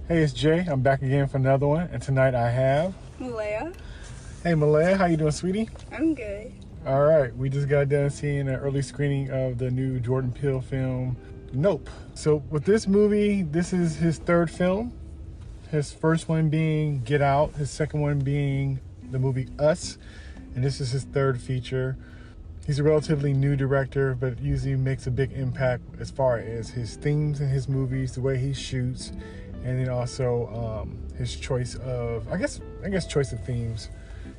Hey, it's Jay. I'm back again for another one, and tonight I have Malaya. Hey, Malaya. How you doing, sweetie? I'm good. All right, we just got done seeing an early screening of the new Jordan Peele film, Nope. So with this movie, this is his third film. His first one being Get Out. His second one being the movie Us, and this is his third feature. He's a relatively new director, but usually makes a big impact as far as his themes in his movies, the way he shoots, and then also his choice of, I guess choice of themes.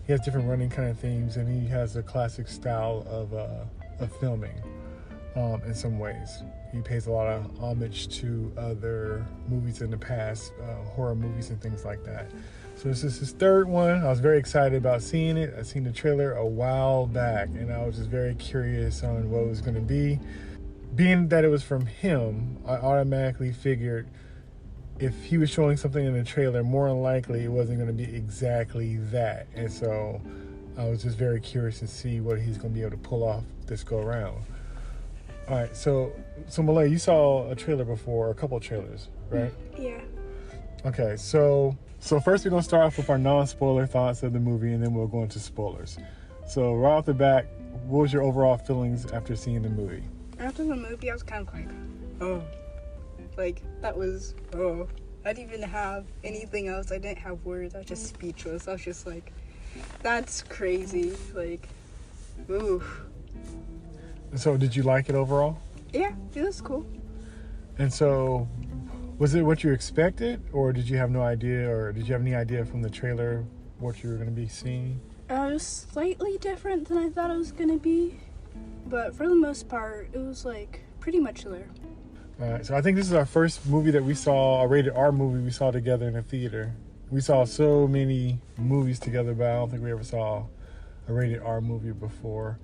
He has different running kind of themes, and he has a classic style of filming in some ways. He pays a lot of homage to other movies in the past, horror movies and things like that. So this is his third one. I was very excited about seeing it. I seen the trailer a while back, and I was just very curious on what it was going to be. Being that it was from him, I automatically figured if he was showing something in the trailer, more than likely it wasn't going to be exactly that. And so I was just very curious to see what he's going to be able to pull off this go around. All right, so Malay, you saw a trailer before, a couple of trailers, right? Yeah. Okay, so first we're gonna start off with our non-spoiler thoughts of the movie, and then we'll go into spoilers. So right off the bat, what was your overall feelings after seeing the movie? After the movie, I was kind of like, I didn't even have anything else. I didn't have words. I was just speechless. I was just like, that's crazy. Like, ooh. So did you like it overall? Yeah, it was cool. And so, was it what you expected, or did you have no idea, or did you have any idea from the trailer what you were going to be seeing? It was slightly different than I thought it was going to be, but for the most part, it was like pretty much there. All right, so I think this is our first movie that we saw, a rated R movie we saw together in a theater. We saw so many movies together, but I don't think we ever saw a rated R movie before.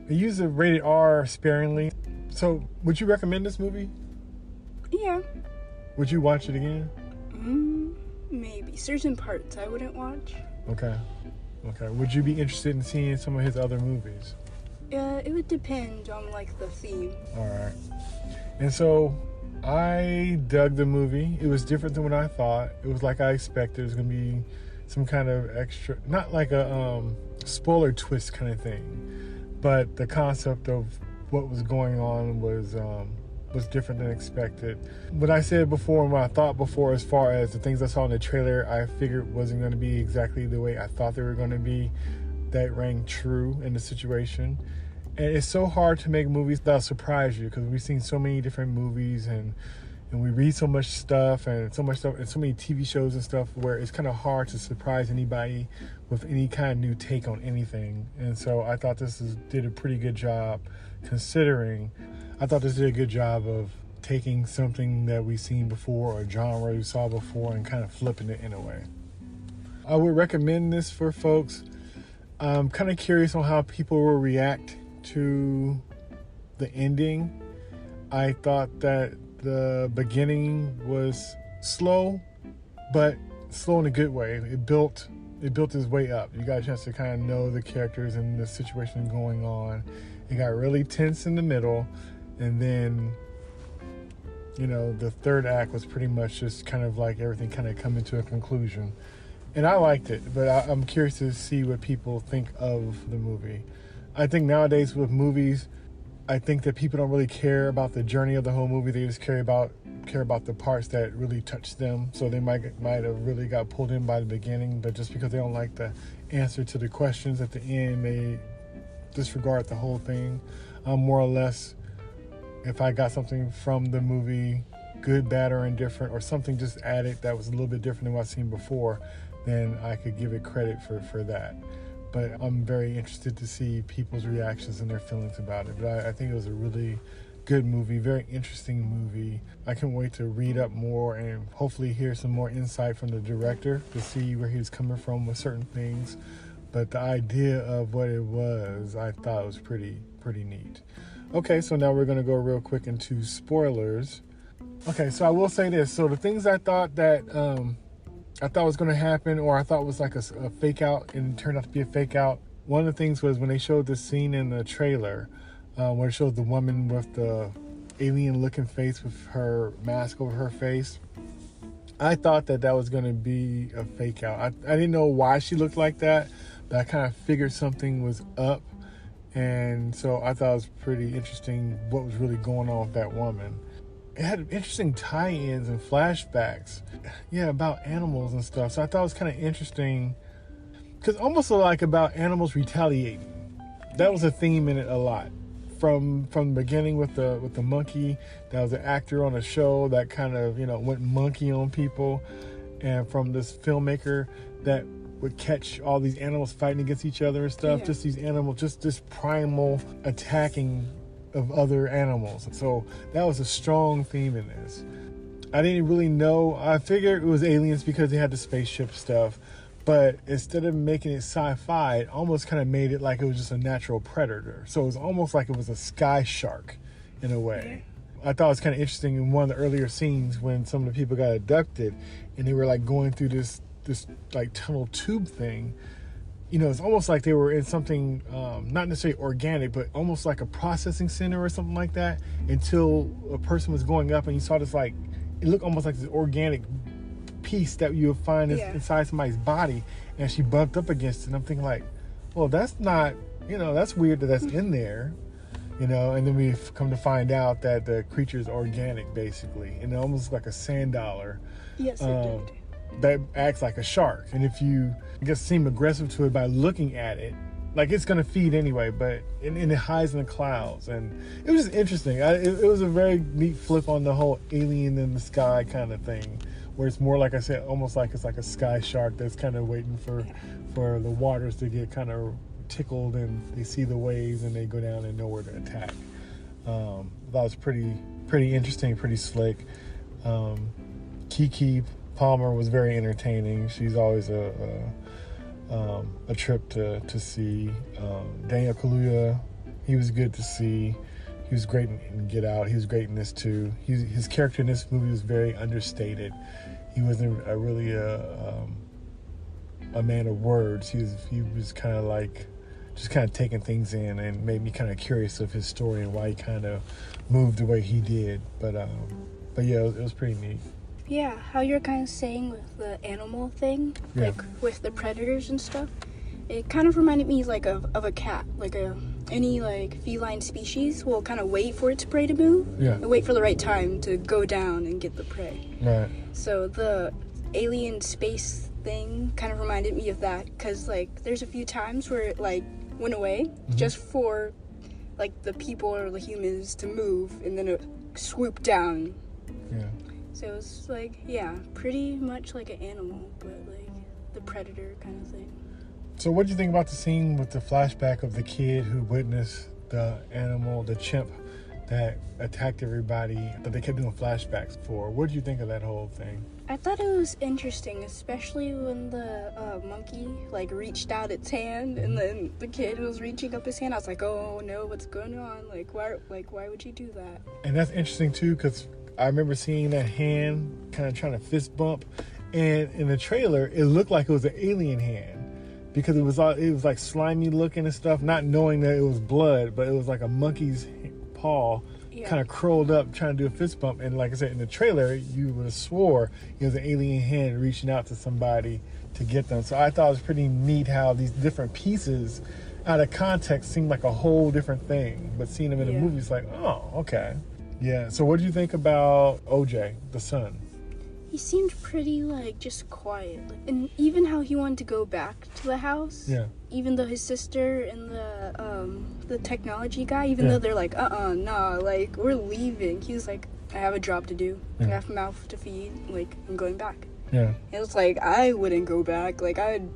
They use the rated R sparingly. So, would you recommend this movie? Yeah. Would you watch it again? Maybe. Certain parts I wouldn't watch. Okay. Would you be interested in seeing some of his other movies? It would depend on, like, the theme. All right. And so, I dug the movie. It was different than what I thought. It was like I expected. It was going to be some kind of extra, not like a spoiler twist kind of thing, but the concept of what was going on was different than expected. What I said before and what I thought before, as far as the things I saw in the trailer, I figured wasn't going to be exactly the way I thought they were going to be. That rang true in the situation. And it's so hard to make movies that'll surprise you, because we've seen so many different movies and we read so much stuff and so many TV shows and stuff, where it's kind of hard to surprise anybody with any kind of new take on anything. And so I thought did a pretty good job, considering I thought this did a good job of taking something that we've seen before, or a genre we saw before, and kind of flipping it in a way. I would recommend this for folks. I'm kind of curious on how people will react to the ending. I thought that the beginning was slow, but slow in a good way. It built its way up. You got a chance to kind of know the characters and the situation going on. It got really tense in the middle, and then, the third act was pretty much just kind of like everything kind of coming to a conclusion. And I liked it, but I'm curious to see what people think of the movie. I think nowadays with movies, I think that people don't really care about the journey of the whole movie. They just care about the parts that really touch them. So they might have really got pulled in by the beginning, but just because they don't like the answer to the questions at the end, they disregard the whole thing. More or less, if I got something from the movie, good, bad, or indifferent, or something just added that was a little bit different than what I've seen before, then I could give it credit for that. But I'm very interested to see people's reactions and their feelings about it. But I think it was a really good movie, very interesting movie. I can't wait to read up more and hopefully hear some more insight from the director to see where he was coming from with certain things. But the idea of what it was, I thought was pretty neat. Okay, so now we're going to go real quick into spoilers. Okay, so I will say this. So the things I thought was going to happen, or I thought was like a fake out, and it turned out to be a fake out. One of the things was when they showed the scene in the trailer, where it showed the woman with the alien looking face with her mask over her face. I thought that was going to be a fake out. I didn't know why she looked like that, but I kind of figured something was up. And so I thought it was pretty interesting what was really going on with that woman. It had interesting tie-ins and flashbacks, yeah, about animals and stuff. So I thought it was kind of interesting, because almost like about animals retaliating. That was a theme in it a lot. From the beginning with the monkey that was an actor on a show that kind of went monkey on people, and from this filmmaker that would catch all these animals fighting against each other and stuff. Yeah. Just these animals, just this primal attacking of other animals. So that was a strong theme in this. I didn't really know. I figured it was aliens because they had the spaceship stuff. But instead of making it sci-fi, it almost kind of made it like it was just a natural predator. So it was almost like it was a sky shark in a way. I thought it was kind of interesting in one of the earlier scenes when some of the people got abducted and they were like going through this like tunnel tube thing. It's almost like they were in something, not necessarily organic, but almost like a processing center or something like that, until a person was going up and you saw this, like, it looked almost like this organic piece that you would find inside somebody's body, and she bumped up against it, and I'm thinking like, well, that's not, that's weird that's in there, and then we come to find out that the creature is organic, basically, and it almost like a sand dollar. Yes, it did. That acts like a shark, and if you, I guess, seem aggressive to it by looking at it, like it's going to feed anyway, but and it hides in the clouds, and it was just interesting. It was a very neat flip on the whole alien in the sky kind of thing, where it's more, like I said, almost like it's like a sky shark that's kind of waiting for the waters to get kind of tickled, and they see the waves and they go down and know where to attack. That was pretty interesting, pretty slick. Kiki Palmer was very entertaining. She's always a trip to see. Daniel Kaluuya, he was good to see. He was great in Get Out. He was great in this too. His character in this movie was very understated. He wasn't really a man of words. He was kind of like just kind of taking things in, and made me kind of curious of his story and why he kind of moved the way he did. But yeah, it was pretty neat. Yeah, how you're kind of saying with the animal thing, like with the predators and stuff, it kind of reminded me like of a cat. Like any like feline species will kind of wait for its prey to move, and wait for the right time to go down and get the prey. Right. So the alien space thing kind of reminded me of that, because like there's a few times where it like went away just for like the people or the humans to move, and then it swooped down. Yeah. So it was like, pretty much like an animal, but like the predator kind of thing. So what do you think about the scene with the flashback of the kid who witnessed the animal, the chimp, that attacked everybody, that they kept doing flashbacks for? What did you think of that whole thing? I thought it was interesting, especially when the monkey like reached out its hand, and then the kid was reaching up his hand. I was like, oh no, what's going on? Like why would you do that? And that's interesting too, because I remember seeing that hand kind of trying to fist bump, and in the trailer it looked like it was an alien hand, because it was like slimy looking and stuff, not knowing that it was blood, but it was like a monkey's paw kind of curled up trying to do a fist bump. And like I said, in the trailer you would have swore it was an alien hand reaching out to somebody to get them. So I thought it was pretty neat how these different pieces out of context seemed like a whole different thing, but seeing them in the movie, it's like, oh, okay. Yeah, so what do you think about OJ, the son? He seemed pretty, like, just quiet. And even how he wanted to go back to the house. Yeah. Even though his sister and the technology guy, even though they're like, nah, like, we're leaving. He was like, I have a job to do. I have a mouth to feed. Like, I'm going back. Yeah. And it was like, I wouldn't go back. Like, I'd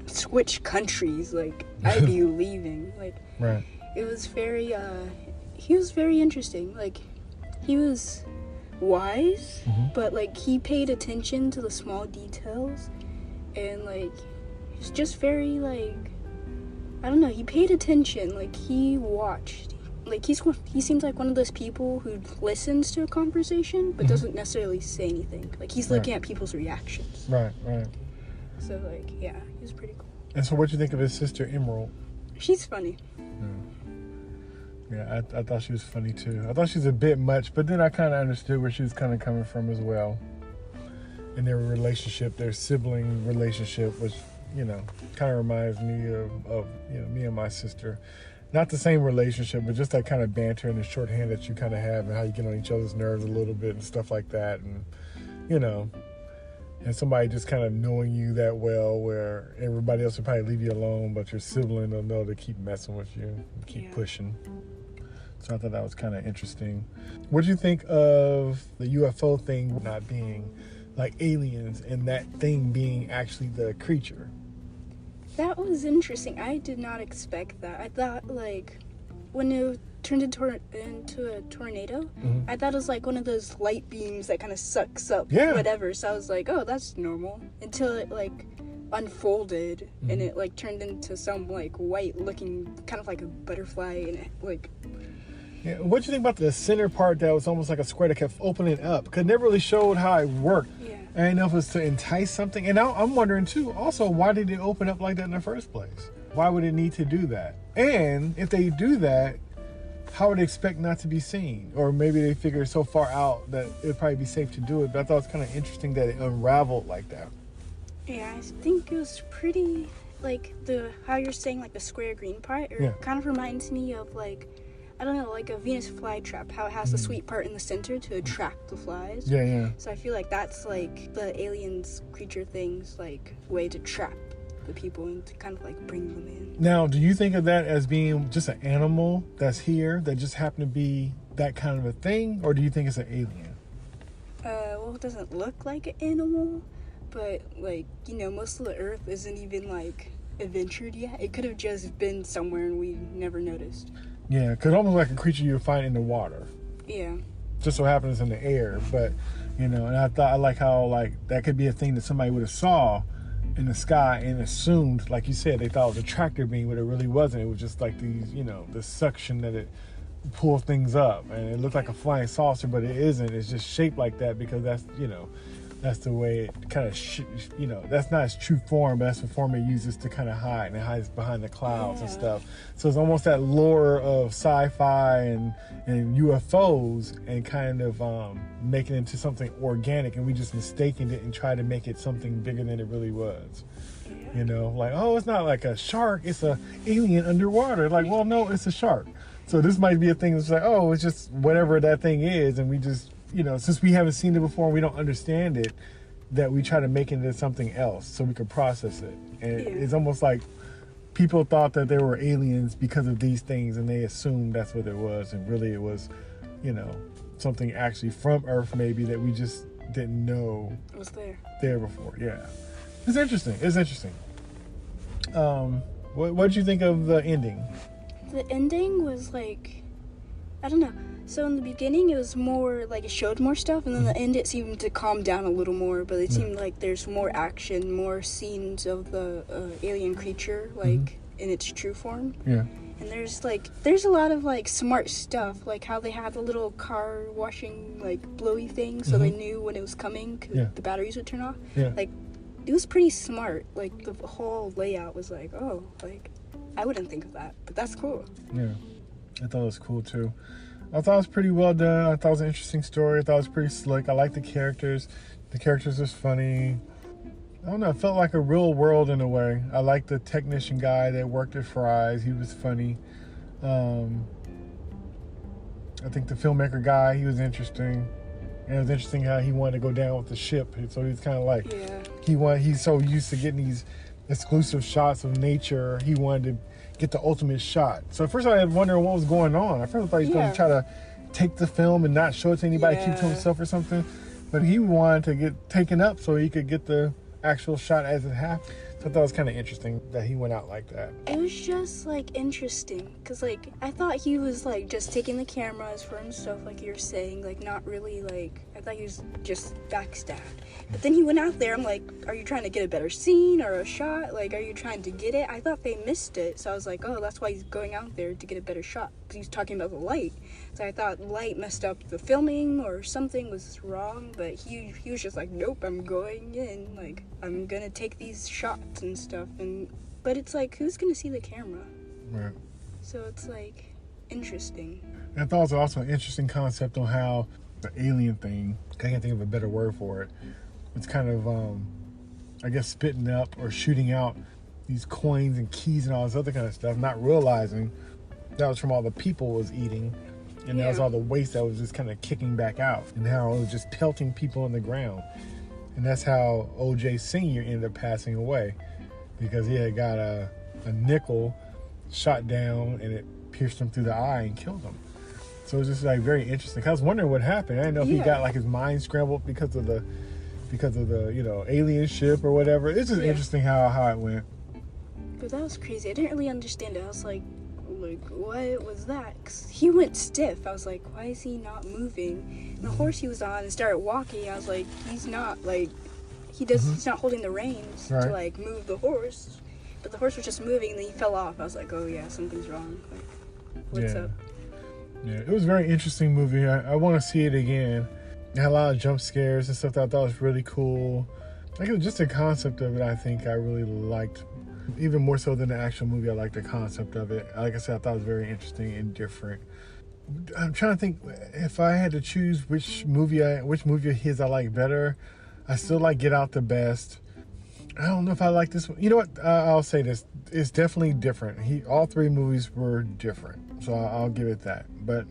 switch countries. Like, I'd be leaving. Like, right. It was very, he was very interesting. Like, he was wise, but like he paid attention to the small details, and like he's just very like, I don't know, he paid attention, like he watched, like he seems like one of those people who listens to a conversation but doesn't necessarily say anything. Like he's looking at people's reactions. Right. So like, yeah, he was pretty cool. And so what do you think of his sister Emerald? She's funny. Yeah, I thought she was funny too. I thought she was a bit much, but then I kind of understood where she was kind of coming from as well. and their relationship, their sibling relationship, which, you know, kind of reminds me of you know, me and my sister. Not the same relationship, but just that kind of banter and the shorthand that you kind of have, and how you get on each other's nerves a little bit and stuff like that. And, you know, and somebody just kind of knowing you that well, where everybody else will probably leave you alone, but your sibling will know to keep messing with you and keep pushing. So I thought that was kind of interesting. What do you think of the UFO thing not being like aliens and that thing being actually the creature? That was interesting. I did not expect that. I thought, like, when it turned into a tornado, I thought it was like one of those light beams that kind of sucks up whatever. So I was like, oh, that's normal. Until it, like, unfolded and it, like, turned into some, like, white looking, kind of like a butterfly, and it, like... Yeah, what do you think about the center part that was almost like a square that kept opening up? Because it never really showed how it worked. Yeah. I didn't know if it was to entice something. And now I'm wondering, too, also, why did it open up like that in the first place? Why would it need to do that? And if they do that, how would they expect not to be seen? Or maybe they figure so far out that it would probably be safe to do it. But I thought it was kind of interesting that it unraveled like that. Yeah, I think it was pretty, like, how you're saying, like, the square green part. It kind of reminds me of, like, I don't know, like a Venus flytrap, how it has the sweet part in the center to attract the flies. Yeah. So I feel like that's like the aliens, creature things, like way to trap the people and to kind of like bring them in. Now, do you think of that as being just an animal that's here that just happened to be that kind of a thing, or do you think it's an alien? Well, it doesn't look like an animal, but like, you know, most of the Earth isn't even like adventured yet. It could have just been somewhere and we never noticed. Yeah, because almost like a creature you would find in the water. Yeah. Just so happens in the air, but, you know, and I like how, like, that could be a thing that somebody would have saw in the sky and assumed, like you said, they thought it was a tractor beam, but it really wasn't. It was just like these, you know, the suction that it pulls things up. And it looked like a flying saucer, but it isn't. It's just shaped like that because that's, you know, that's the way it kind of, you know, that's not its true form, but that's the form it uses to kind of hide, and it hides behind the clouds and stuff. So it's almost that lure of sci-fi and UFOs, and kind of making it into something organic, and we just mistaken it and try to make it something bigger than it really was. You know, like, oh, it's not like a shark, it's a alien underwater. Like, well, no, it's a shark. So this might be a thing that's like, oh, it's just whatever that thing is, and we just, you know, since we haven't seen it before and we don't understand it, that we try to make it into something else so we could process it. And it's almost like people thought that there were aliens because of these things, and they assumed that's what it was, and really it was, you know, something actually from Earth maybe that we just didn't know it was there before. Yeah, it's interesting. What did you think of the ending? The ending was like, I don't know. So in the beginning, it was more like it showed more stuff, and then the end it seemed to calm down a little more. But it seemed like there's more action, more scenes of the alien creature, like in its true form. Yeah. And there's a lot of like smart stuff, like how they had the little car washing like blowy thing, so they knew when it was coming, 'cause the batteries would turn off. Yeah. Like it was pretty smart. Like the whole layout was like, oh, like I wouldn't think of that, but that's cool. Yeah, I thought it was cool too. I thought it was pretty well done. I thought it was an interesting story. I thought it was pretty slick. I liked the characters. The characters was funny. I don't know. It felt like a real world in a way. I liked the technician guy that worked at Fry's. He was funny. I think the filmmaker guy, he was interesting. And it was interesting how he wanted to go down with the ship. So he was kind of like, he's so used to getting these exclusive shots of nature. He wanted to get the ultimate shot. So at first I was wondering what was going on. At first I thought he was going to try to take the film and not show it to anybody, keep it to himself or something. But he wanted to get taken up so he could get the actual shot as it happened. So I thought it was kind of interesting that he went out like that. It was just like interesting because like I thought he was like just taking the cameras for himself, like you're saying, like not really like I thought he was just backstabbed. But then he went out there. I'm like, are you trying to get a better scene or a shot? Like, are you trying to get it? I thought they missed it, so I was like, oh, that's why he's going out there to get a better shot. Because he's talking about the light. So I thought light messed up the filming or something was wrong. But he was just like, nope, I'm going in. Like, I'm gonna take these shots and stuff. But it's like, who's gonna see the camera? Right. So it's like interesting. And I thought it was also an interesting concept on how the alien thing, I can't think of a better word for it, was kind of, I guess, spitting up or shooting out these coins and keys and all this other kind of stuff, not realizing that was from all the people was eating, and that was all the waste that was just kind of kicking back out, and how it was just pelting people on the ground. And that's how O.J. Sr. ended up passing away, because he had got a nickel shot down and it pierced him through the eye and killed him. So it was just like very interesting. I was wondering what happened. I didn't know if he got like his mind scrambled because of the alien ship or whatever. It's just interesting how it went. But that was crazy. I didn't really understand it. I was like, what was that? 'Cause he went stiff. I was like, why is he not moving? And the horse he was on and started walking. I was like, he's not like, he's not holding the reins to like move the horse. But the horse was just moving and then he fell off. I was like, oh yeah, something's wrong. Like, what's up? Yeah, it was a very interesting movie. I want to see it again. It had a lot of jump scares and stuff that I thought was really cool. Like, it was just the concept of it, I think I really liked. Even more so than the actual movie, I liked the concept of it. Like I said, I thought it was very interesting and different. I'm trying to think if I had to choose which movie of his I like better. I still like Get Out the best. I don't know if I like this one. You know what? I'll say this. It's definitely different. All three movies were different, so I'll give it that. But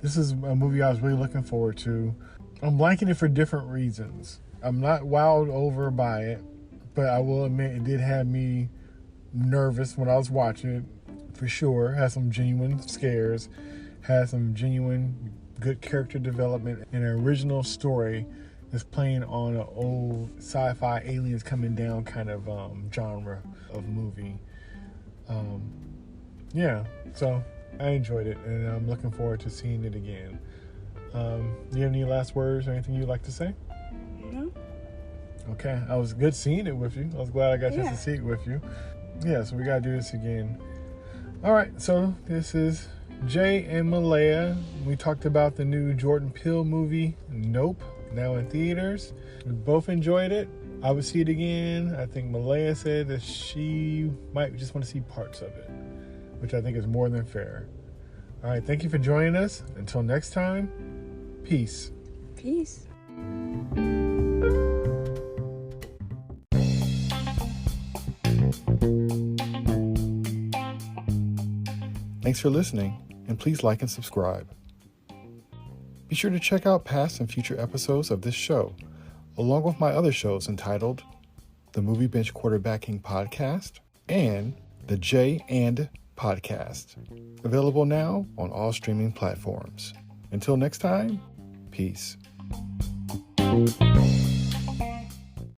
this is a movie I was really looking forward to. I'm liking it for different reasons. I'm not wowed over by it, but I will admit it did have me nervous when I was watching it, for sure. Had some genuine scares, had some genuine good character development, and an original story that's playing on an old sci-fi aliens coming down kind of genre of movie. So I enjoyed it, and I'm looking forward to seeing it again. Do you have any last words or anything you'd like to say? No. Okay, I was good seeing it with you. I was glad I got a chance to see it with you. Yeah, so we got to do this again. All right, so this is Jay and Malaya. We talked about the new Jordan Peele movie, Nope, now in theaters. We both enjoyed it. I would see it again. I think Malaya said that she might just want to see parts of it, which I think is more than fair. All right, thank you for joining us. Until next time, peace. Peace. Thanks for listening, and please like and subscribe. Be sure to check out past and future episodes of this show, along with my other shows entitled The Movie Bench Quarterbacking Podcast and The Jay and Podcast, available now on all streaming platforms. Until next time, peace.